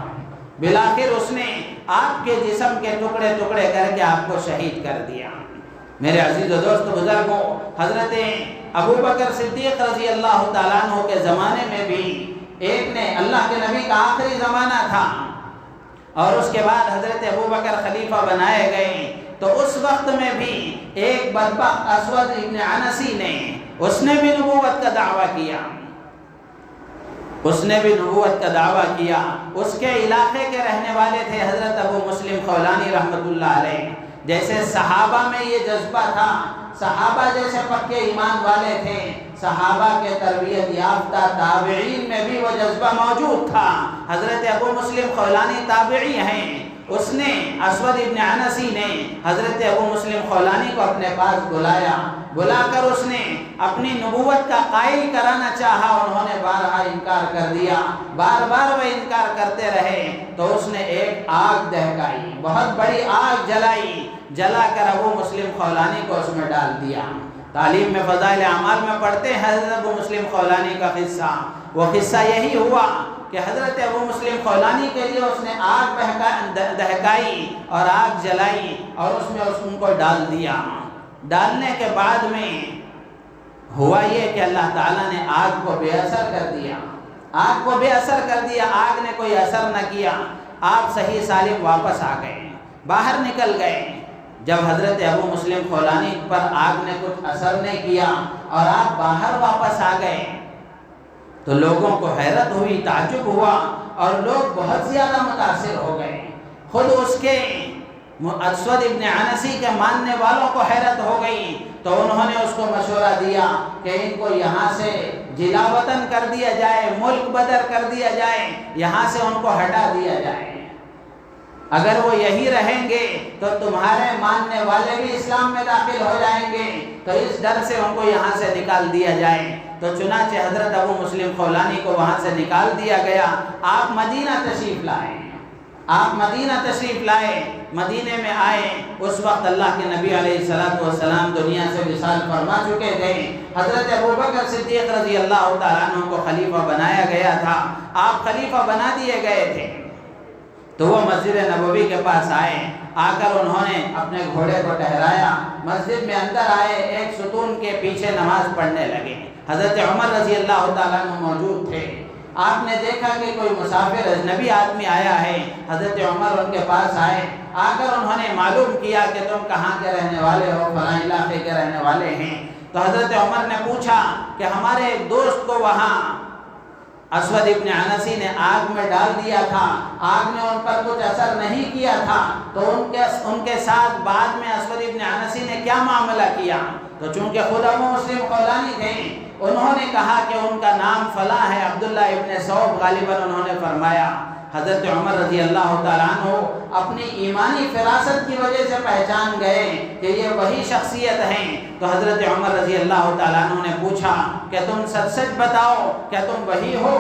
بلاخر اس نے آپ کے جسم کے ٹکڑے ٹکڑے کر کے آپ کو شہید کر دیا۔ میرے عزیز و دوست بزرگوں، حضرت ابو بکر صدیق رضی اللہ تعالیٰ عنہ کے زمانے میں بھی ایک نے، اللہ کے نبی کا آخری زمانہ تھا اور اس کے بعد حضرت ابو بکر خلیفہ بنائے گئے، تو اس وقت میں بھی ایک بدبخت اسود ابن عنسی نے، اس نے بھی نبوت کا دعویٰ کیا، اس نے بھی نبوت کا دعویٰ کیا۔ اس کے علاقے کے رہنے والے تھے حضرت ابو مسلم خولانی رحمۃ اللہ علیہ۔ جیسے صحابہ میں یہ جذبہ تھا، صحابہ جیسے پکے ایمان والے تھے، صحابہ کے تربیت یافتہ تابعین میں بھی وہ جذبہ موجود تھا۔ حضرت ابو مسلم خولانی تابعی ہیں، اس نے، اسود ابن عنسی نے حضرت ابو مسلم خولانی کو اپنے پاس بلا کر اس نے اپنی نبوت کا قائل کرانا چاہا، انہوں نے بارہا انکار کر دیا، بار بار وہ انکار کرتے رہے، تو اس نے ایک آگ دہکائی، بہت بڑی آگ جلا کر ابو مسلم خولانی کو اس میں ڈال دیا۔ تعلیم میں فضائل اعمال میں پڑھتے ہیں حضرت ابو مسلم خولانی کا قصہ، وہ قصہ یہی ہوا کہ حضرت ابو مسلم خولانی کے لیے اس نے آگ دہکائی اور آگ جلائی اور اس میں ان کو ڈال دیا۔ ڈالنے کے بعد میں ہوا یہ کہ اللہ تعالیٰ نے آگ کو بے اثر کر دیا، آگ کو بے اثر کر دیا، آگ نے کوئی اثر نہ کیا، آپ صحیح سالم واپس آ گئے، باہر نکل گئے۔ جب حضرت ابو مسلم خولانی پر آگ نے کچھ اثر نہیں کیا اور آپ باہر واپس آ گئے تو لوگوں کو حیرت ہوئی، تعجب ہوا اور لوگ بہت زیادہ متاثر ہو گئے۔ خود اس کے اسود ابن عنسی کے ماننے والوں کو حیرت ہو گئی، تو انہوں نے اس کو مشورہ دیا کہ ان کو یہاں سے جلا وطن کر دیا جائے، ملک بدر کر دیا جائے، یہاں سے ان کو ہٹا دیا جائے۔ اگر وہ یہی رہیں گے تو تمہارے ماننے والے بھی اسلام میں داخل ہو جائیں گے، تو اس ڈر سے ان کو یہاں سے نکال دیا جائے۔ تو چنانچہ حضرت ابو مسلم خولانی کو وہاں سے نکال دیا گیا۔ آپ مدینہ تشریف لائے، آپ مدینہ تشریف لائے، مدینے میں آئے، اس وقت اللہ کے نبی علیہ السلام دنیا سے وصال فرما چکے تھے۔ حضرت ابو بکر صدیق رضی اللہ تعالیٰ عنہ کو خلیفہ بنایا گیا تھا، آپ خلیفہ بنا دیے گئے تھے۔ تو وہ مسجد نبوی کے پاس آئے، آ کر انہوں نے اپنے گھوڑے کو ٹہرایا، مسجد میں اندر آئے، ایک ستون کے پیچھے نماز پڑھنے لگے۔ حضرت عمر رضی اللہ تعالیٰ عنہ موجود تھے۔ آپ نے دیکھا کہ کوئی مسافر اجنبی آدمی آیا ہے، حضرت عمر ان کے پاس آئے، آ کر انہوں نے معلوم کیا کہ تم کہاں کے رہنے والے ہو؟ فلاں علاقے کے رہنے والے ہیں۔ تو حضرت عمر نے پوچھا کہ ہمارے ایک دوست کو وہاں اسود ابن عنسی نے آگ میں ڈال دیا تھا، آگ نے ان پر کچھ اثر نہیں کیا تھا، تو ان کے ساتھ بعد میں اسود ابن عنسی نے کیا معاملہ کیا؟ تو چونکہ خود ابو مسلم خولانی تھے، انہوں نے کہا کہ ان کا نام فلاں ہے، عبداللہ ابن ثوب غالباً انہوں نے فرمایا۔ حضرت عمر رضی اللہ تعالیٰ عنہ اپنی ایمانی فراست کی وجہ سے پہچان گئے کہ یہ وہی شخصیت ہیں۔ تو حضرت عمر رضی اللہ تعالیٰ عنہ نے پوچھا کہ تم سچ سچ بتاؤ، کیا تم وہی ہو؟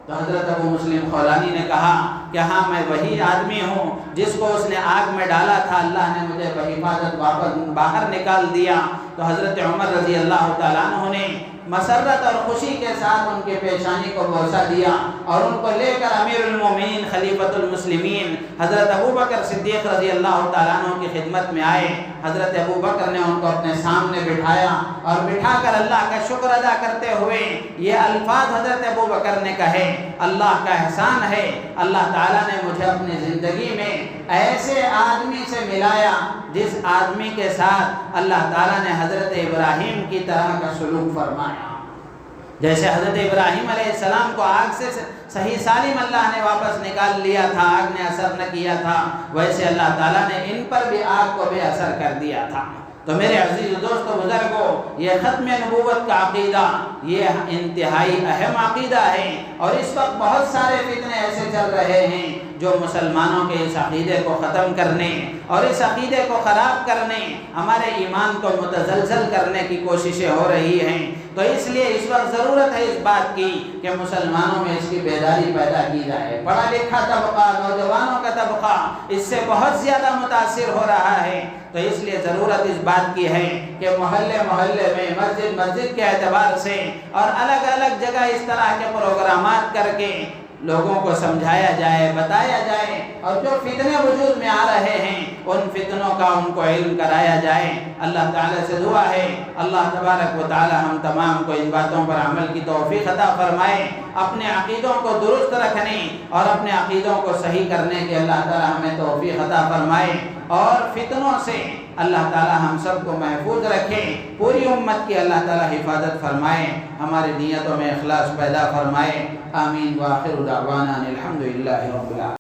تو حضرت ابو مسلم خولانی نے کہا کہ ہاں میں وہی آدمی ہوں جس کو اس نے آگ میں ڈالا تھا، اللہ نے مجھے بحفاظت واپس باہر نکال دیا۔ تو حضرت عمر رضی اللہ تعالیٰ عنہ نے مسرت اور خوشی کے ساتھ ان کے پیشانی کو بوسہ دیا اور ان کو لے کر امیر المومنین خلیفۃ المسلمین حضرت ابو بکر صدیق رضی اللہ تعالیٰ عنہ کی خدمت میں آئے۔ حضرت ابو بکر نے ان کو اپنے سامنے بٹھایا اور بٹھا کر اللہ کا شکر ادا کرتے ہوئے یہ الفاظ حضرت ابو بکر نے کہے، اللہ کا احسان ہے، اللہ تعالیٰ نے مجھے اپنی زندگی میں ایسے آدمی سے ملایا جس آدمی کے ساتھ اللہ تعالیٰ نے حضرت ابراہیم کی طرح کا سلوک فرمایا۔ جیسے حضرت ابراہیم علیہ السلام کو آگ سے صحیح سالم اللہ نے واپس نکال لیا تھا، آگ نے اثر نہ کیا تھا، ویسے اللہ تعالیٰ نے ان پر بھی آگ کو بے اثر کر دیا تھا۔ تو میرے عزیز دوستو بزرگو، یہ ختم نبوت کا عقیدہ یہ انتہائی اہم عقیدہ ہے، اور اس وقت بہت سارے فتنے ایسے چل رہے ہیں جو مسلمانوں کے اس عقیدے کو ختم کرنے اور اس عقیدے کو خراب کرنے، ہمارے ایمان کو متزلزل کرنے کی کوششیں ہو رہی ہیں۔ تو اس لیے اس وقت ضرورت ہے اس بات کی کہ مسلمانوں میں اس کی بیداری پیدا کی جائے۔ پڑھا لکھا طبقہ، نوجوانوں کا طبقہ اس سے بہت زیادہ متاثر ہو رہا ہے۔ تو اس لیے ضرورت اس بات کی ہے کہ محلے محلے میں، مسجد مسجد کے اعتبار سے اور الگ الگ جگہ اس طرح کے پروگرامات کر کے لوگوں کو سمجھایا جائے، بتایا جائے، اور جو فتنے وجود میں آ رہے ہیں ان فتنوں کا ان کو علم کرایا جائے۔ اللہ تعالیٰ سے دعا ہے اللہ تبارک و تعالی ہم تمام کو ان باتوں پر عمل کی توفیق عطا فرمائے، اپنے عقیدوں کو درست رکھنے اور اپنے عقیدوں کو صحیح کرنے کے اللہ تعالیٰ ہمیں توفیق عطا فرمائے، اور فتنوں سے اللہ تعالیٰ ہم سب کو محفوظ رکھے، پوری امت کی اللہ تعالیٰ حفاظت فرمائے، ہماری نیتوں میں اخلاص پیدا فرمائے۔ آمین وآخر دعوانا الحمدللہ رب العالمین۔